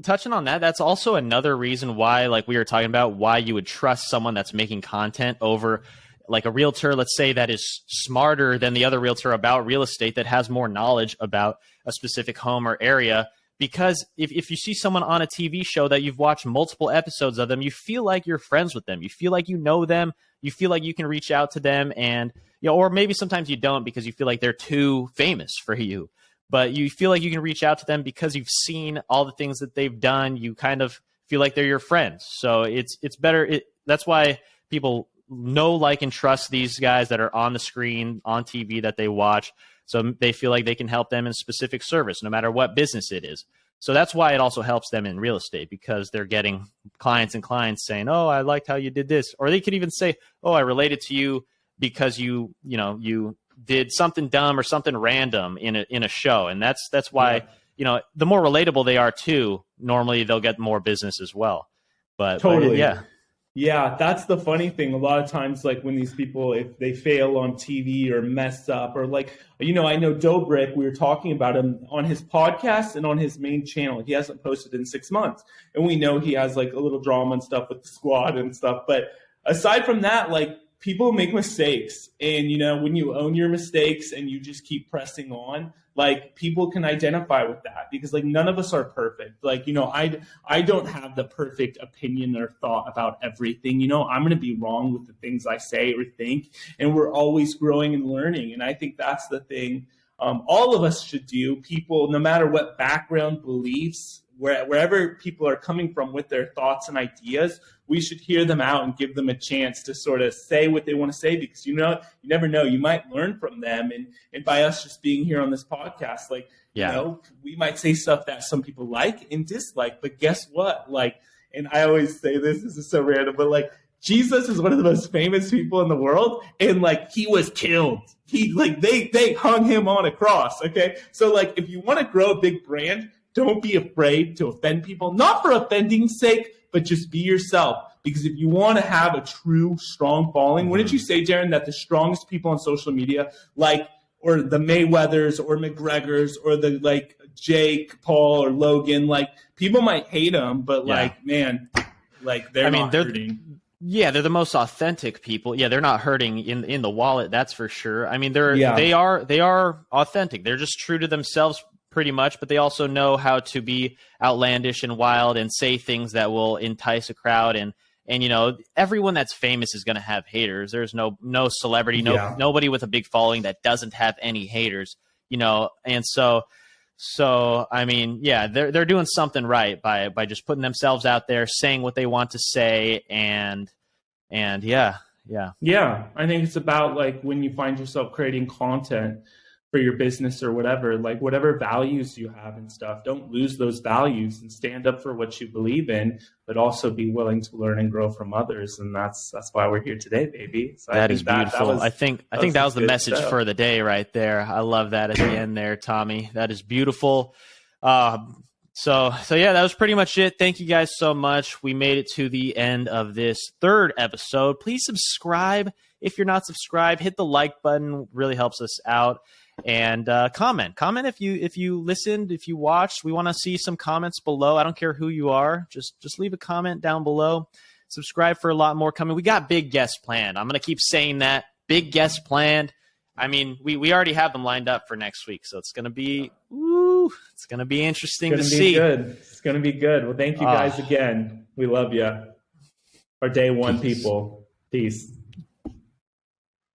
touching on that, that's also another reason why, like we were talking about, why you would trust someone that's making content over, like, a realtor, let's say, that is smarter than the other realtor about real estate, that has more knowledge about a specific home or area. Because if you see someone on a TV show that you've watched multiple episodes of them, you feel like you're friends with them. You feel like you know them. You feel like you can reach out to them, and or maybe sometimes you don't because you feel like they're too famous for you. But you feel like you can reach out to them because you've seen all the things that they've done. You kind of feel like they're your friends. So it's better. That's why people know, like, and trust these guys that are on the screen, on TV, that they watch. So they feel like they can help them in specific service, no matter what business it is. So that's why it also helps them in real estate, because they're getting clients and clients saying, oh, I liked how you did this. Or they could even say, oh, I related to you because you did something dumb or something random in a show. And that's why, the more relatable they are too, normally they'll get more business as well. But yeah. Yeah, that's the funny thing. A lot of times, like, when these people, if they fail on TV or mess up, or, like, I know Dobrik, we were talking about him on his podcast and on his main channel. He hasn't posted in 6 months. And we know he has, like, a little drama and stuff with the squad and stuff. But aside from that, like, people make mistakes. And, when you own your mistakes and you just keep pressing on, like, people can identify with that, because, like, none of us are perfect. Like, I don't have the perfect opinion or thought about everything. I'm going to be wrong with the things I say or think, and we're always growing and learning. And I think that's the thing all of us should do. People, no matter what background, beliefs, wherever people are coming from with their thoughts and ideas, we should hear them out and give them a chance to sort of say what they want to say, because you never know, you might learn from them. And by us just being here on this podcast, like, we might say stuff that some people like and dislike, but guess what? Like, and I always say this is so random, but, like, Jesus is one of the most famous people in the world, and, like, he was killed. They hung him on a cross. Okay. So, like, if you want to grow a big brand, don't be afraid to offend people, not for offending's sake, but just be yourself. Because if you want to have a true, strong following, wouldn't you say, Darren, that the strongest people on social media, like, or the Mayweathers or McGregors or the, like, Jake Paul or Logan, like, people might hate them, but like, man, like, they're hurting. Yeah, they're the most authentic people. Yeah, they're not hurting in the wallet, that's for sure. I mean, they are authentic. They're just true to themselves pretty much, but they also know how to be outlandish and wild and say things that will entice a crowd. And everyone that's famous is going to have haters. There's no celebrity, nobody with a big following that doesn't have any haters, and so I mean, yeah, they're doing something right by just putting themselves out there, saying what they want to say, and yeah. I think it's about, like, when you find yourself creating content for your business or whatever, like, whatever values you have and stuff, don't lose those values and stand up for what you believe in, but also be willing to learn and grow from others. And that's why we're here today, baby. So that is beautiful. I think that was the message for the day right there. I love that at the end there, Tommy. That is beautiful. So yeah, that was pretty much it. Thank you guys so much. We made it to the end of this third episode. Please subscribe if you're not subscribed. Hit the like button, really helps us out. And comment if you listened, if you watched. We want to see some comments below. I don't care who you are, just leave a comment down below. Subscribe for a lot more coming. We got big guests planned. I'm gonna keep saying that, big guests planned. I mean, we already have them lined up for next week, so it's gonna be interesting to see. It's gonna be good. Well, thank you guys again. We love you. Our day one people. Peace.